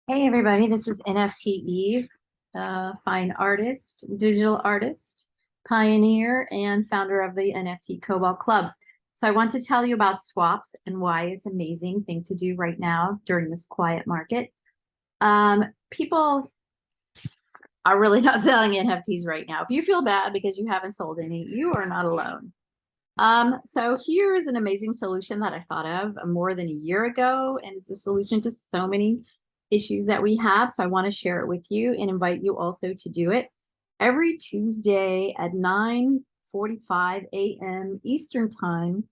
Hey everybody, this is NFTeve, fine artist, digital artist, pioneer, and founder of the NFT Cobalt Club. So I want to tell you about swaps and why it's an amazing thing to do right now during this quiet market. People are really not selling NFTs right now. If you feel bad because you haven't sold any, you are not alone. So here is an amazing solution that I thought of more than a year ago, and it's a solution to so many issues that we have. So I want to share it with you and invite you also to do it every Tuesday at 9:45 a.m. Eastern Time,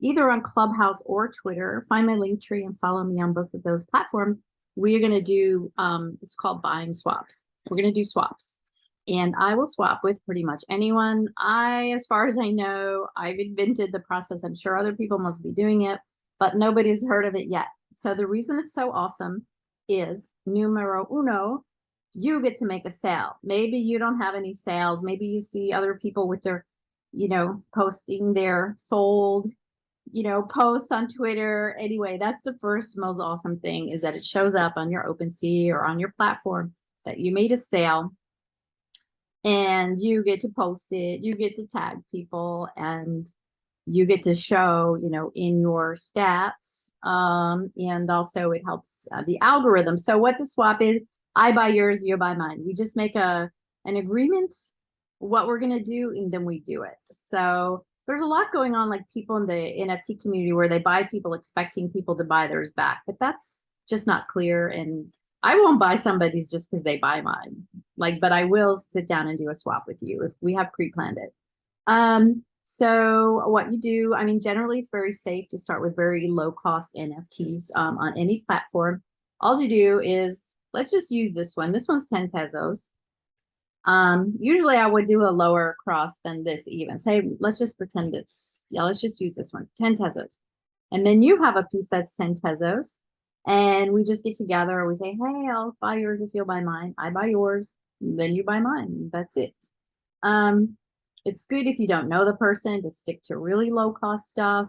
either on Clubhouse or Twitter. Find my link tree and follow me on both of those platforms. We are going to do, it's called buying swaps. We're going to do swaps. And I will swap with pretty much anyone. As far as I know, I've invented the process. I'm sure other people must be doing it, but nobody's heard of it yet. So the reason it's so awesome is numero uno, you get to make a sale. Maybe you don't have any sales. Maybe you see other people with their, posting their sold, posts on Twitter. Anyway, that's the first most awesome thing, is that it shows up on your OpenSea or on your platform that you made a sale, and you get to post it, you get to tag people, and you get to show, in your stats. And also it helps the algorithm. So what the swap is, I buy yours, you buy mine. We just make an agreement what we're going to do, and then we do it. So there's a lot going on, like people in the NFT community where they buy people expecting people to buy theirs back, but that's just not clear. And I won't buy somebody's just because they buy mine. But I will sit down and do a swap with you if we have pre-planned it. So what you do, generally it's very safe to start with very low cost NFTs on any platform. All you do is, let's just use this one. This one's 10 pesos. Usually I would do a lower cross than this even. Say, let's just pretend let's just use this one, 10 pesos. And then you have a piece that's 10 pesos. And we just get together. We say, hey, I'll buy yours if you'll buy mine. I buy yours, then you buy mine. That's it. It's good if you don't know the person to stick to really low cost stuff,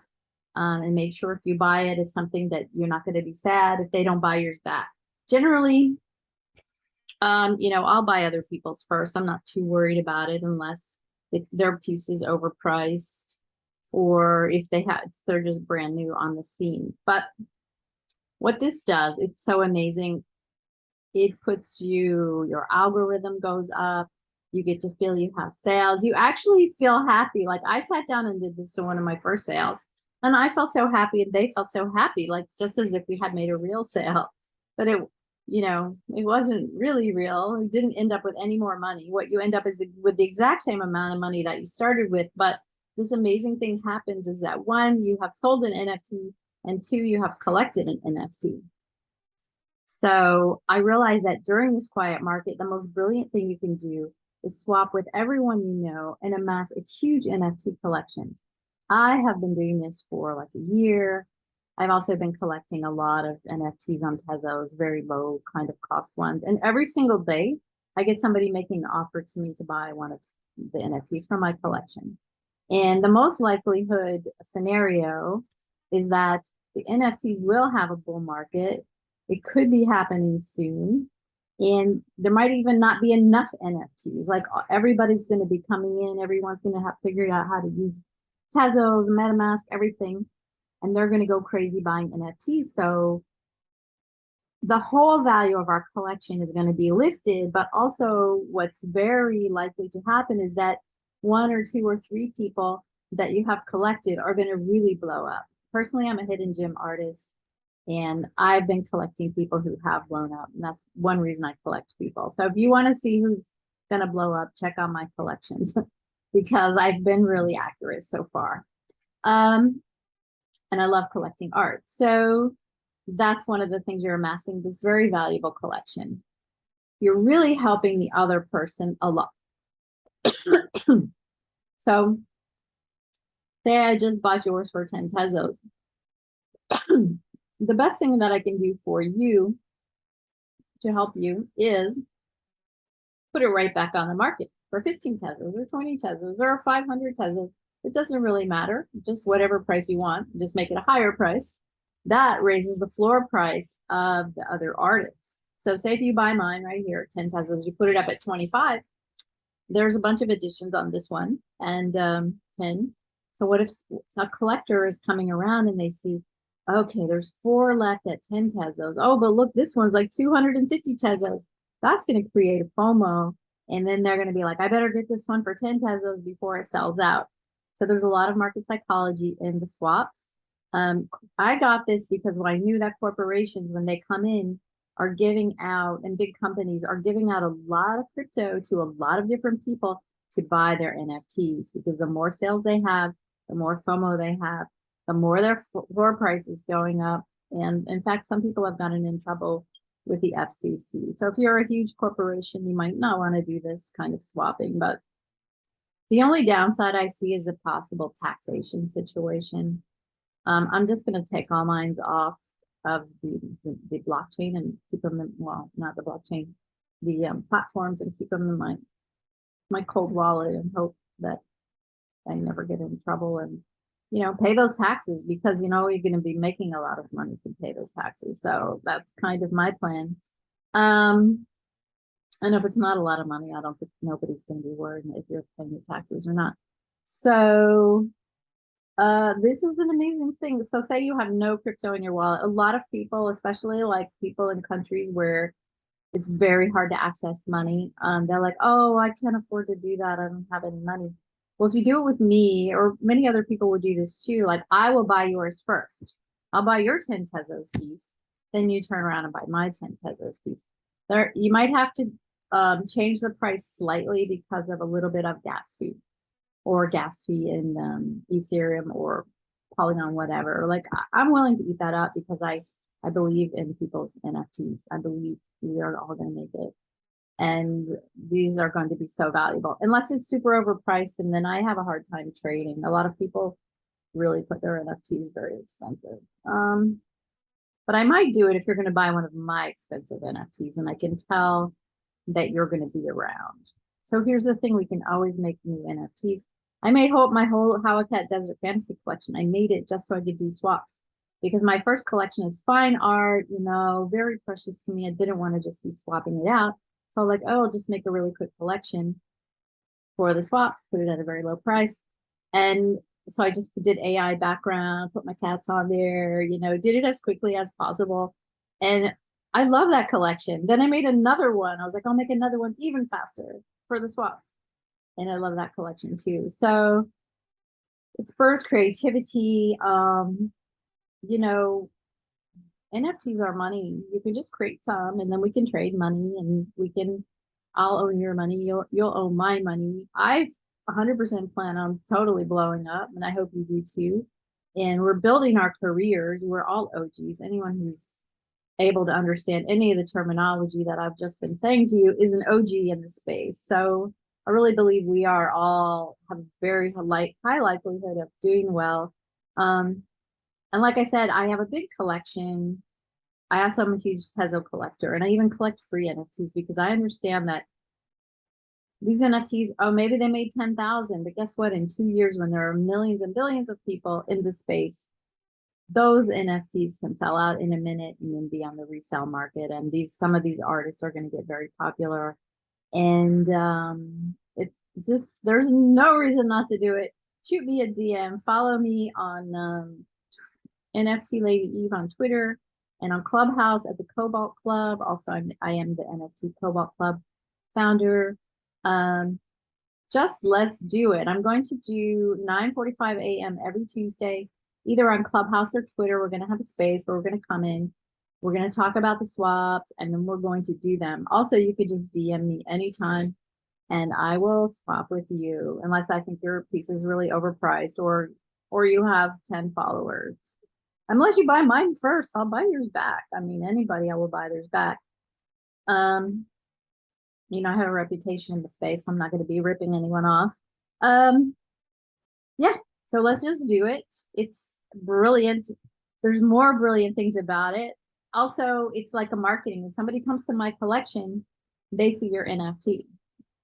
and make sure if you buy it, it's something that you're not going to be sad if they don't buy yours back. Generally, I'll buy other people's first. I'm not too worried about it unless their piece is overpriced, or if they're just brand new on the scene. But what this does, it's so amazing. It puts your algorithm goes up. You get to feel you have sales. You actually feel happy. Like, I sat down and did this to one of my first sales, and I felt so happy, and they felt so happy, like just as if we had made a real sale. But it wasn't really real. It didn't end up with any more money. What you end up is with the exact same amount of money that you started with. But this amazing thing happens is that, one, you have sold an NFT, and two, you have collected an NFT. So I realized that during this quiet market, the most brilliant thing you can do is swap with everyone you know and amass a huge NFT collection. I have been doing this for like a year. I've also been collecting a lot of NFTs on Tezos, very low kind of cost ones. And every single day, I get somebody making an offer to me to buy one of the NFTs from my collection. And the most likelihood scenario is that the NFTs will have a bull market. It could be happening soon. And there might even not be enough NFTs. Like, everybody's going to be coming in. Everyone's going to have figured out how to use Tezos, MetaMask, everything. And they're going to go crazy buying NFTs. So the whole value of our collection is going to be lifted. But also what's very likely to happen is that one or two or three people that you have collected are going to really blow up. Personally, I'm a hidden gem artist, and I've been collecting people who have blown up. And that's one reason I collect people. So if you want to see who's going to blow up, check out my collections because I've been really accurate so far. And I love collecting art. So that's one of the things, you're amassing this very valuable collection. You're really helping the other person a lot. So say I just bought yours for 10 pesos. The best thing that I can do for you to help you is put it right back on the market for 15 pesos or 20 pesos or 500 pesos. It doesn't really matter, just whatever price you want, just make it a higher price. That raises the floor price of the other artists. So say if you buy mine right here, 10 pesos, you put it up at 25. There's a bunch of additions on this one, and 10. So what if a collector is coming around and they see, okay, there's 4 left at 10 pesos. Oh, but look, this one's like 250 pesos. That's going to create a FOMO. And then they're going to be like, I better get this one for 10 pesos before it sells out. So there's a lot of market psychology in the swaps. I got this because when I knew that corporations, when they come in, are giving out, and big companies are giving out a lot of crypto to a lot of different people to buy their NFTs, because the more sales they have, the more FOMO they have, the more their floor price is going up. And in fact, some people have gotten in trouble with the FCC. So if you're a huge corporation, you might not want to do this kind of swapping. But the only downside I see is a possible taxation situation. I'm just going to take all mine off of the blockchain and keep them in, well, not the blockchain, the platforms, and keep them in my cold wallet and hope that I never get in trouble and, you know, pay those taxes, because, you know, you're going to be making a lot of money to pay those taxes. So that's kind of my plan. And if it's not a lot of money, I don't think nobody's going to be worried if you're paying your taxes or not. So this is an amazing thing. So say you have no crypto in your wallet. A lot of people, especially like people in countries where it's very hard to access money, they're like, oh, I can't afford to do that. I don't have any money. Well, if you do it with me, or many other people would do this too, like I will buy yours first. I'll buy your 10 pesos piece. Then you turn around and buy my 10 pesos piece. There, you might have to change the price slightly because of a little bit of gas fee in Ethereum or Polygon, whatever. Like I'm willing to eat that up because I believe in people's NFTs. I believe we are all going to make it. And these are going to be so valuable, unless it's super overpriced. And then I have a hard time trading. A lot of people really put their NFTs very expensive. But I might do it if you're going to buy one of my expensive NFTs and I can tell that you're going to be around. So here's the thing, we can always make new NFTs. I made my whole Hawa Cat Desert Fantasy collection. I made it just so I could do swaps, because my first collection is fine art, you know, very precious to me. I didn't want to just be swapping it out. So like, oh, I'll just make a really quick collection for the swaps, put it at a very low price. And so I just did AI background, put my cats on there, you know, did it as quickly as possible. And I love that collection. Then I made another one. I was like, I'll make another one even faster for the swaps. And I love that collection too. So it spurs creativity. You know, NFTs are money. You can just create some and then we can trade money, and I'll own your money. You'll own my money. I 100% plan on totally blowing up, and I hope you do too. And we're building our careers. We're all OGs. Anyone who's able to understand any of the terminology that I've just been saying to you is an OG in the space. So I really believe we are all have a very high likelihood of doing well. And like I said, I have a big collection. I also am a huge Tezo collector, and I even collect free NFTs because I understand that these NFTs, oh, maybe they made 10,000, but guess what? In 2 years, when there are millions and billions of people in the space, those NFTs can sell out in a minute and then be on the resale market. And some of these artists are going to get very popular. And it's just, there's no reason not to do it. Shoot me a DM, follow me on NFT Lady Eve on Twitter and on Clubhouse at the Cobalt Club. Also, I am the NFT Cobalt Club founder. Just let's do it. I'm going to do 9:45 a.m. every Tuesday, either on Clubhouse or Twitter. We're going to have a space where we're going to come in. We're going to talk about the swaps, and then we're going to do them. Also, you could just DM me anytime, and I will swap with you, unless I think your piece is really overpriced or you have 10 followers. Unless you buy mine first, I'll buy yours back. I mean, anybody, I will buy theirs back. You know, I have a reputation in the space. I'm not going to be ripping anyone off. Yeah, so let's just do it. It's brilliant. There's more brilliant things about it. Also, it's like a marketing. When somebody comes to my collection, they see your NFT.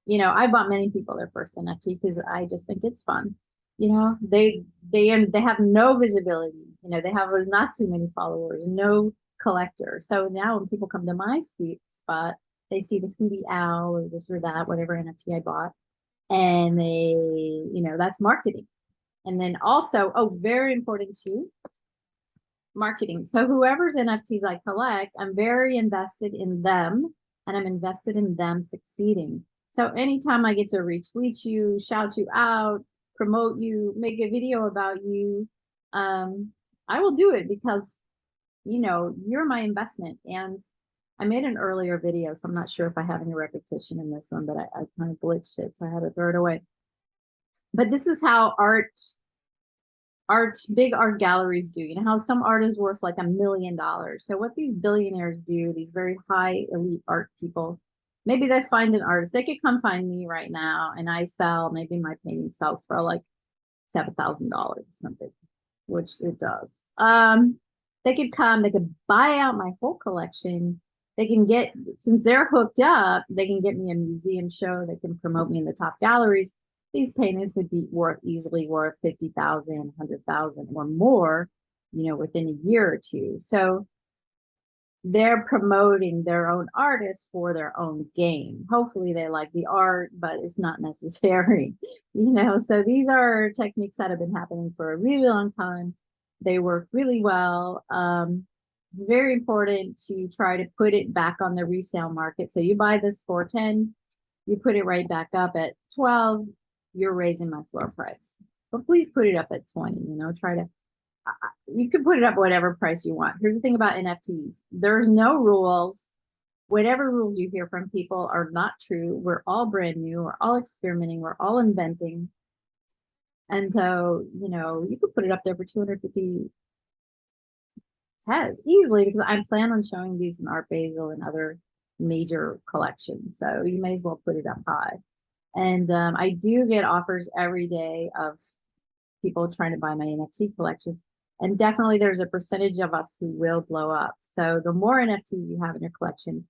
You know, I bought many people their first NFT because I just think it's fun. You know, they have no visibility. You know, they have not too many followers, no collector. So now when people come to my spot, they see the Hootie Owl or this or that, whatever NFT I bought, and they, that's marketing. And then also, oh, very important too, marketing. So whoever's NFTs I collect, I'm very invested in them, and I'm invested in them succeeding. So anytime I get to retweet you, shout you out, promote you, make a video about you, I will do it because, you're my investment. And I made an earlier video, so I'm not sure if I have any repetition in this one, but I kind of glitched it, so I had to throw it away. But this is how big art galleries do. You know how some art is worth like $1 million. So what these billionaires do, these very high elite art people, maybe they find an artist. They could come find me right now, and I sell, maybe my painting sells for like $7,000 something, which it does. They could come, they could buy out my whole collection. They can get, since they're hooked up, they can get me a museum show. They can promote me in the top galleries. These paintings would be easily worth 50,000, 100,000 or more, within a year or two. So they're promoting their own artists for their own gain. Hopefully they like the art, but it's not necessary, So these are techniques that have been happening for a really long time. They work really well. It's very important to try to put it back on the resale market. So you buy this for 10, you put it right back up at 12, you're raising my floor price. But please put it up at 20, try to, you can put it up whatever price you want. Here's the thing about NFTs. There's no rules. Whatever rules you hear from people are not true. We're all brand new. We're all experimenting. We're all inventing. And so, you could put it up there for 250 easily, because I plan on showing these in Art Basel and other major collections. So you may as well put it up high. And I do get offers every day of people trying to buy my NFT collections. And definitely there's a percentage of us who will blow up. So the more NFTs you have in your collection,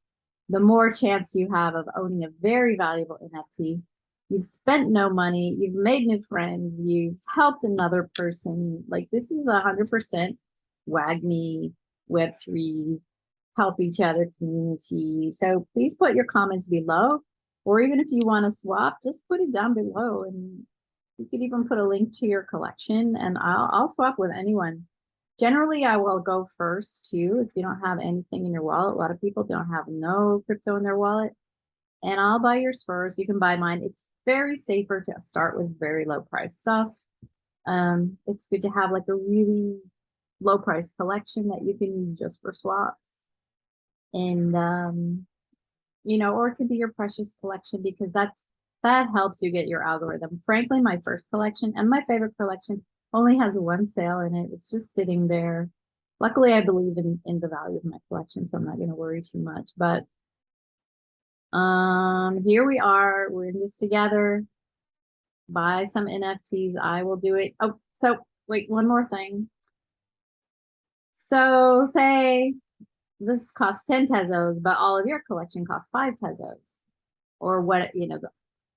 the more chance you have of owning a very valuable NFT. You've spent no money, you've made new friends, you've helped another person. Like, this is 100% WAGMI, Web3, help each other community. So please put your comments below, or even if you want to swap, just put it down below, and you could even put a link to your collection, and I'll swap with anyone. Generally, I will go first too. If you don't have anything in your wallet, a lot of people don't have no crypto in their wallet, and I'll buy yours first. You can buy mine. It's very safer to start with very low price stuff. It's good to have like a really low price collection that you can use just for swaps. And or it could be your precious collection, because that helps you get your algorithm. Frankly, my first collection and my favorite collection only has one sale in it. It's just sitting there. Luckily, I believe in the value of my collection, so I'm not going to worry too much. But here we are. We're in this together. Buy some NFTs. I will do it. Oh, so wait, one more thing. So say this costs 10 tezos, but all of your collection costs 5 tezos, or what,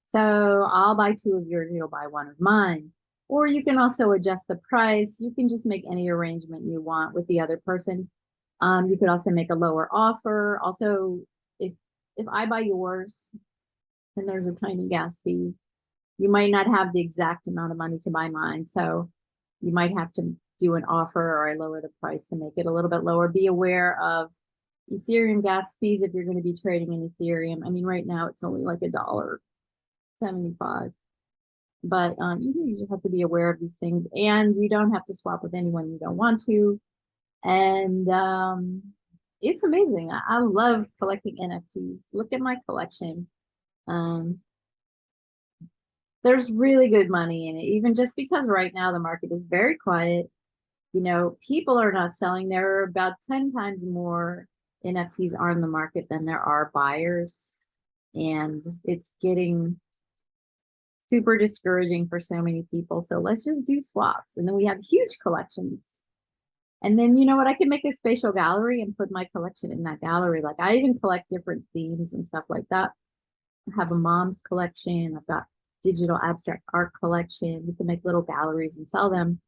so I'll buy 2 of yours, you'll buy 1 of mine. Or you can also adjust the price. You can just make any arrangement you want with the other person. You could also make a lower offer. Also, if I buy yours and there's a tiny gas fee, you might not have the exact amount of money to buy mine. So you might have to do an offer, or I lower the price to make it a little bit lower. Be aware of Ethereum gas fees if you're going to be trading in Ethereum. I mean, right now it's only like $1.75. But you just have to be aware of these things, and you don't have to swap with anyone you don't want to. And it's amazing. I love collecting NFTs. Look at my collection. There's really good money in it, even just because right now the market is very quiet. People are not selling. There are about 10 times more NFTs are in the market than there are buyers. And it's getting super discouraging for so many people. So let's just do swaps. And then we have huge collections. And then, you know what, I can make a spatial gallery and put my collection in that gallery. Like, I even collect different themes and stuff like that. I have a mom's collection. I've got digital abstract art collection. You can make little galleries and sell them.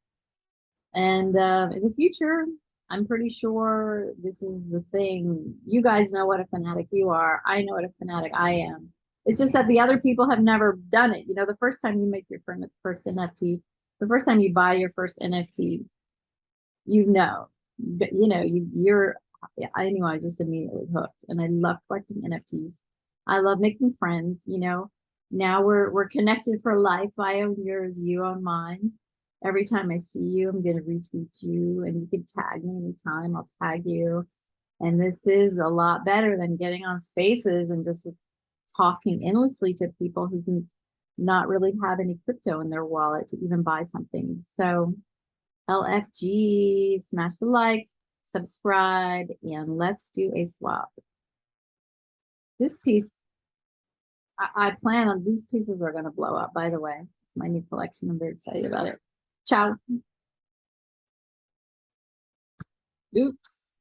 And in the future, I'm pretty sure this is the thing. You guys know what a fanatic you are. I know what a fanatic I am. It's just that the other people have never done it. You know, the first time you make your first NFT, the first time you buy your first NFT, you know, you're, yeah, I knew I was just immediately hooked. And I love collecting NFTs. I love making friends, you know. Now we're connected for life. I own yours, you own mine. Every time I see you, I'm gonna retweet you, and you can tag me anytime. I'll tag you. And this is a lot better than getting on spaces and just talking endlessly to people who's not really have any crypto in their wallet to even buy something. So LFG, smash the likes, subscribe, and let's do a swap. This piece, I plan on, these pieces are going to blow up, by the way. It's my new collection. I'm very excited about it. Ciao. Oops.